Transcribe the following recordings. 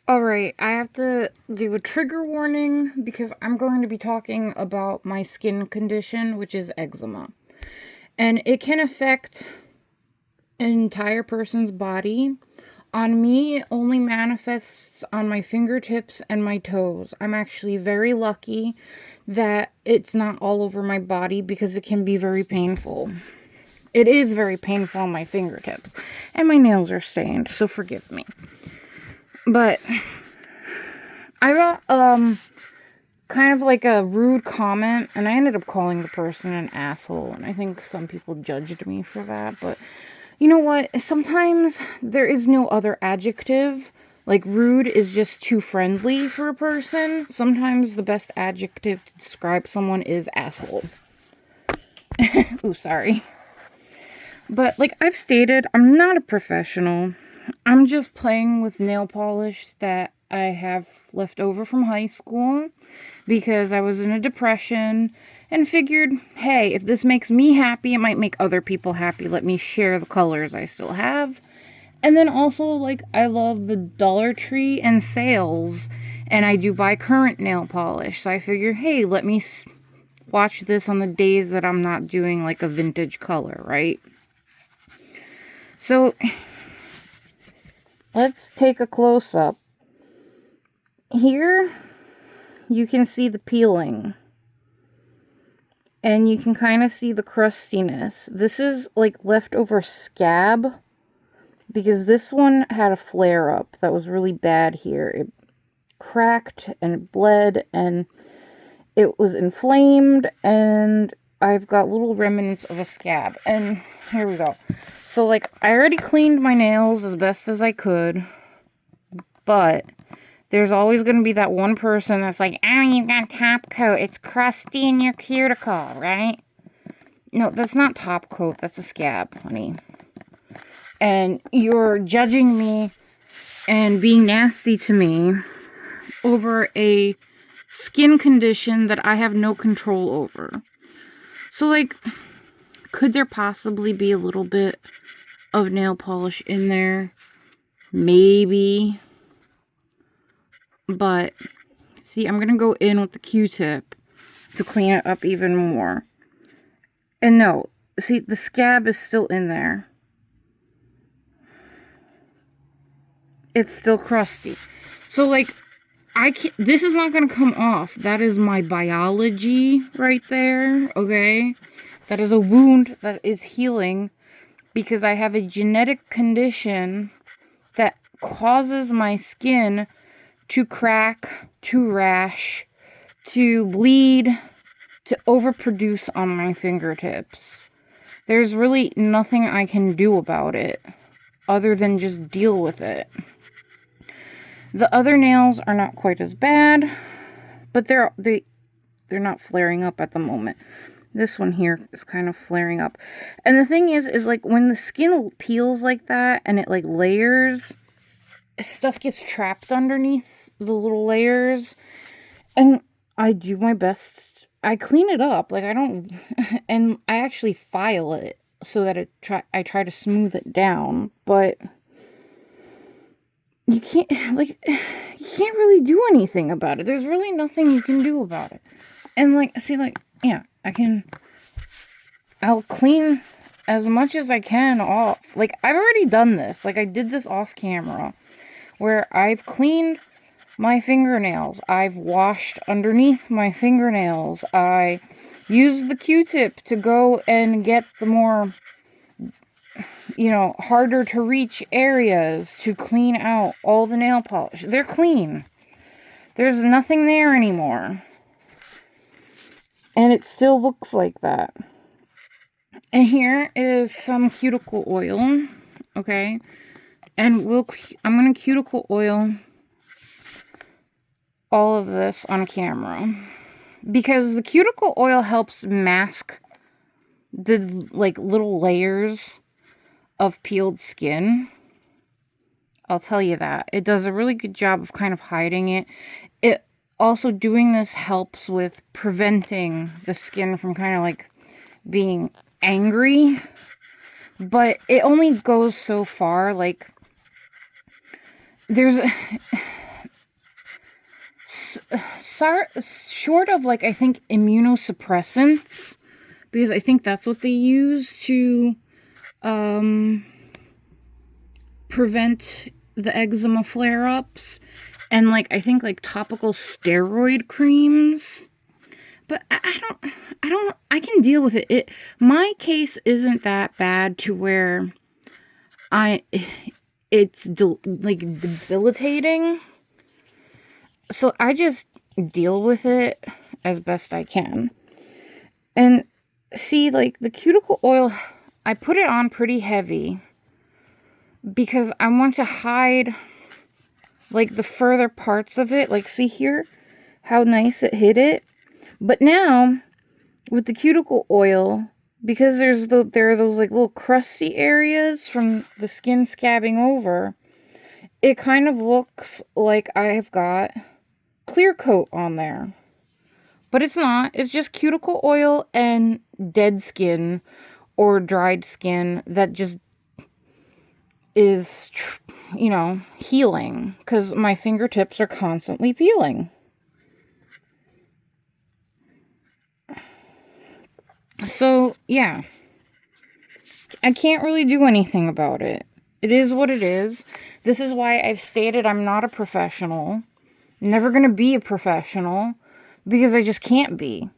Alright, I have to do a trigger warning because I'm going to be talking about my skin condition, which is eczema. And it can affect an entire person's body. On me, it only manifests on my fingertips and my toes. I'm actually very lucky that it's not all over my body because it can be very painful. It is very painful on my fingertips. And my nails are stained, so forgive me. But I got kind of like a rude comment, and I ended up calling the person an asshole, and I think some people judged me for that, but you know what? Sometimes there is no other adjective. Like, rude is just too friendly for a person. Sometimes the best adjective to describe someone is asshole. Ooh, sorry. But like I've stated, I'm not a professional. I'm just playing with nail polish that I have left over from high school because I was in a depression and figured, hey, if this makes me happy, it might make other people happy. Let me share the colors I still have. And then also, like, I love the Dollar Tree and sales, and I do buy current nail polish. So I figure, hey, let me watch this on the days that I'm not doing like a vintage color, right? So let's take a close-up. Here, you can see the peeling. And you can kind of see the crustiness. This is like leftover scab. Because this one had a flare-up that was really bad here. It cracked and it bled and it was inflamed. And I've got little remnants of a scab. And here we go. So, like, I already cleaned my nails as best as I could. But there's always going to be that one person that's like, oh, you got top coat. It's crusty in your cuticle, right? No, that's not top coat. That's a scab, honey. And you're judging me and being nasty to me over a skin condition that I have no control over. So, like, could there possibly be a little bit of nail polish in there? Maybe. But, see, I'm going to go in with the Q-tip to clean it up even more. And no, see, the scab is still in there. It's still crusty. So, like, this is not going to come off. That is my biology right there, okay? That is a wound that is healing because I have a genetic condition that causes my skin to crack, to rash, to bleed, to overproduce on my fingertips. There's really nothing I can do about it other than just deal with it. The other nails are not quite as bad, but they're not flaring up at the moment. This one here is kind of flaring up. And the thing is like when the skin peels like that and it like layers, stuff gets trapped underneath the little layers. And I do my best. I clean it up. Like I don't, and I actually file it so that I try to smooth it down, but you can't really do anything about it. There's really nothing you can do about it. And like, see, like, yeah, I'll clean as much as I can off. Like, I've already done this. Like, I did this off camera where I've cleaned my fingernails. I've washed underneath my fingernails. I used the Q-tip to go and get the more, harder to reach areas to clean out all the nail polish. They're clean. There's nothing there anymore. And it still looks like that. And here is some cuticle oil, okay? And I'm going to cuticle oil all of this on camera. Because the cuticle oil helps mask the, like, little layers of peeled skin. I'll tell you that. It does a really good job of kind of hiding it. It also, doing this helps with preventing the skin from kind of like being angry. But it only goes so far. Like, there's short of like, I think, immunosuppressants, because I think that's what they use to prevent the eczema flare-ups, and like I think like topical steroid creams. But I can deal with it. My case isn't that bad to where it's like debilitating. So I just deal with it as best I can. And see, like the cuticle oil, I put it on pretty heavy because I want to hide like the further parts of it. Like, see here how nice it hit it. But now with the cuticle oil, because there are those like little crusty areas from the skin scabbing over, it kind of looks like I've got clear coat on there. But it's not. It's just cuticle oil and dead skin or dried skin that just is, healing, because my fingertips are constantly peeling. So, yeah. I can't really do anything about it. It is what it is. This is why I've stated I'm not a professional. Never going to be a professional, because I just can't be.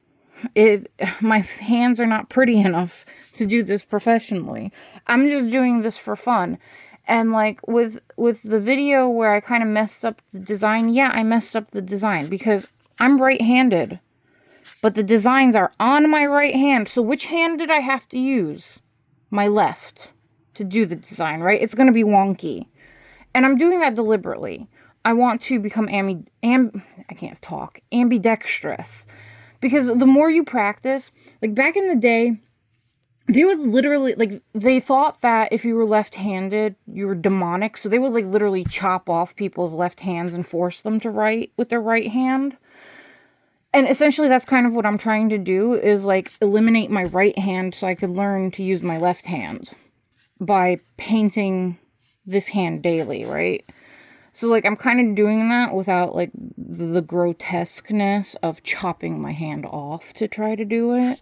My hands are not pretty enough to do this professionally. I'm just doing this for fun. And like with the video where I kind of messed up the design, yeah, I messed up the design because I'm right-handed. But the designs are on my right hand. So which hand did I have to use? My left to do the design, right? It's going to be wonky. And I'm doing that deliberately. I want to become ambidextrous. Because the more you practice, like back in the day, they would literally, like, they thought that if you were left-handed, you were demonic. So they would, like, literally chop off people's left hands and force them to write with their right hand. And essentially that's kind of what I'm trying to do, is, like, eliminate my right hand so I could learn to use my left hand by painting this hand daily, right? So, like, I'm kind of doing that without, like, the grotesqueness of chopping my hand off to try to do it.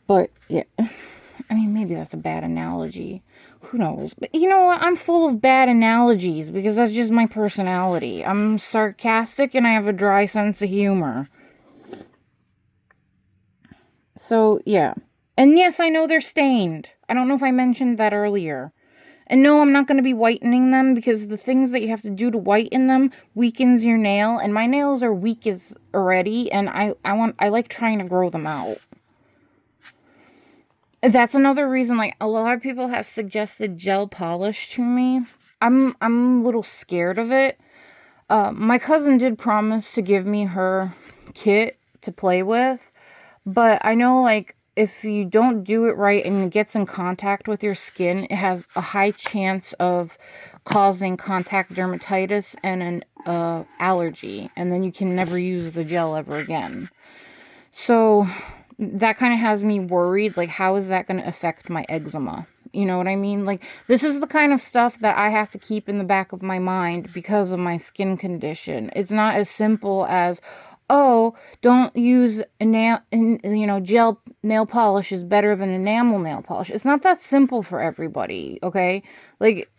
But, yeah, I mean, maybe that's a bad analogy. Who knows? But you know what? I'm full of bad analogies because that's just my personality. I'm sarcastic and I have a dry sense of humor. So, yeah. And yes, I know they're stained. I don't know if I mentioned that earlier. And no, I'm not going to be whitening them because the things that you have to do to whiten them weakens your nail. And my nails are weak as already, and I like trying to grow them out. That's another reason, like, a lot of people have suggested gel polish to me. I'm a little scared of it. My cousin did promise to give me her kit to play with, but I know, like, if you don't do it right and it gets in contact with your skin, it has a high chance of causing contact dermatitis and an allergy, and then you can never use the gel ever again. So that kind of has me worried, like, how is that going to affect my eczema? You know what I mean? Like, this is the kind of stuff that I have to keep in the back of my mind because of my skin condition. It's not as simple as, oh, don't use gel nail polish is better than enamel nail polish. It's not that simple for everybody, okay? Like,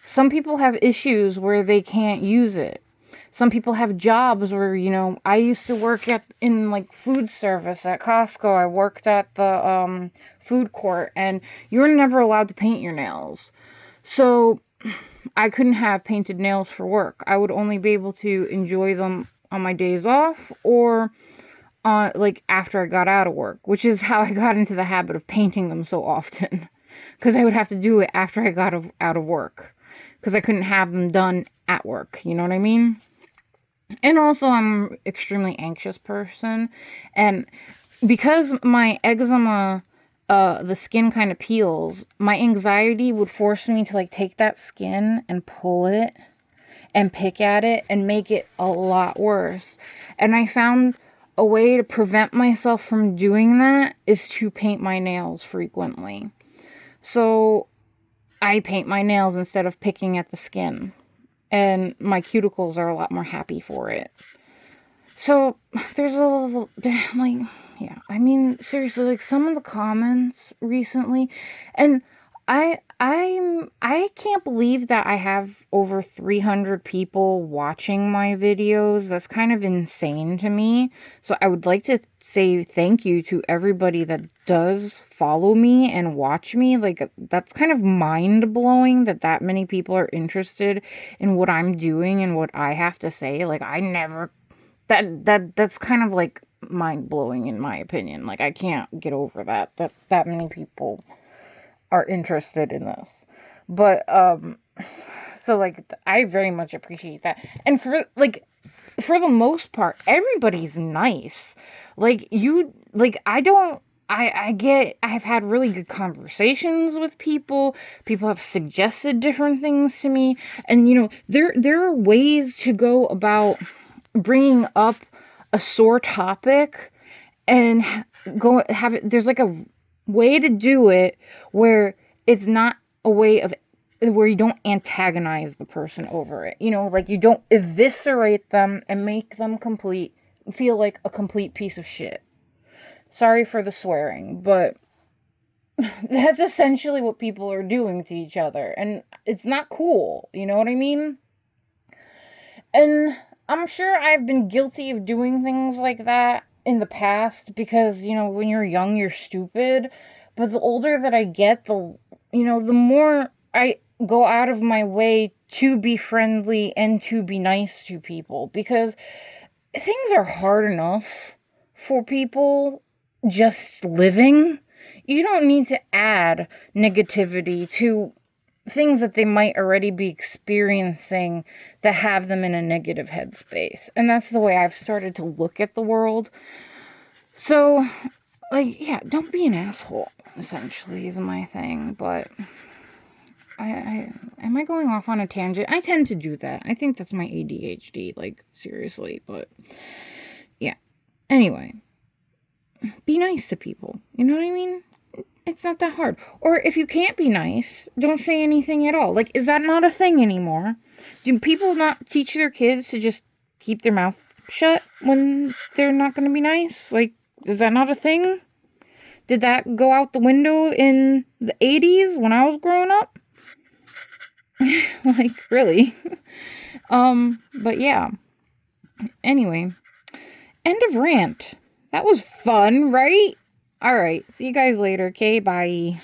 some people have issues where they can't use it. Some people have jobs where, I used to work in like food service at Costco. I worked at the food court, and you were never allowed to paint your nails. So I couldn't have painted nails for work. I would only be able to enjoy them on my days off or like after I got out of work, which is how I got into the habit of painting them so often, because I would have to do it after I got out of work because I couldn't have them done at work. You know what I mean? And also, I'm an extremely anxious person, and because my eczema, the skin kind of peels, my anxiety would force me to, like, take that skin and pull it and pick at it and make it a lot worse. And I found a way to prevent myself from doing that is to paint my nails frequently. So I paint my nails instead of picking at the skin. And my cuticles are a lot more happy for it. So there's a little, like, yeah, I mean, seriously, like some of the comments recently, and I can't believe that I have over 300 people watching my videos. That's kind of insane to me. So I would like to say thank you to everybody that does follow me and watch me. Like, that's kind of mind-blowing that many people are interested in what I'm doing and what I have to say. Like, I never that's kind of like mind-blowing in my opinion. Like, I can't get over that many people are interested in this. But so like I very much appreciate that. And for the most part, everybody's nice. Like, you, like, I've had really good conversations with people. People have suggested different things to me. And, there are ways to go about bringing up a sore topic and go have it. There's like a way to do it where it's not a way of where you don't antagonize the person over it. Like, you don't eviscerate them and make them feel like a complete piece of shit. Sorry for the swearing, but that's essentially what people are doing to each other, and it's not cool. You know what I mean? And I'm sure I've been guilty of doing things like that in the past because, when you're young, you're stupid. But the older that I get, the more I go out of my way to be friendly and to be nice to people, because things are hard enough for people just living. You don't need to add negativity to things that they might already be experiencing that have them in a negative headspace. And that's the way I've started to look at the world. So, like, yeah, don't be an asshole, essentially, is my thing. But am I going off on a tangent? I tend to do that. I think that's my ADHD, like, seriously. But yeah. Anyway, be nice to people. You know what I mean? It's not that hard. Or if you can't be nice, don't say anything at all. Like, is that not a thing anymore? Do people not teach their kids to just keep their mouth shut when they're not going to be nice? Like, is that not a thing? Did that go out the window in the 80s when I was growing up? Like, really? But yeah. Anyway, end of rant. That was fun, right? All right. See you guys later. Okay, bye.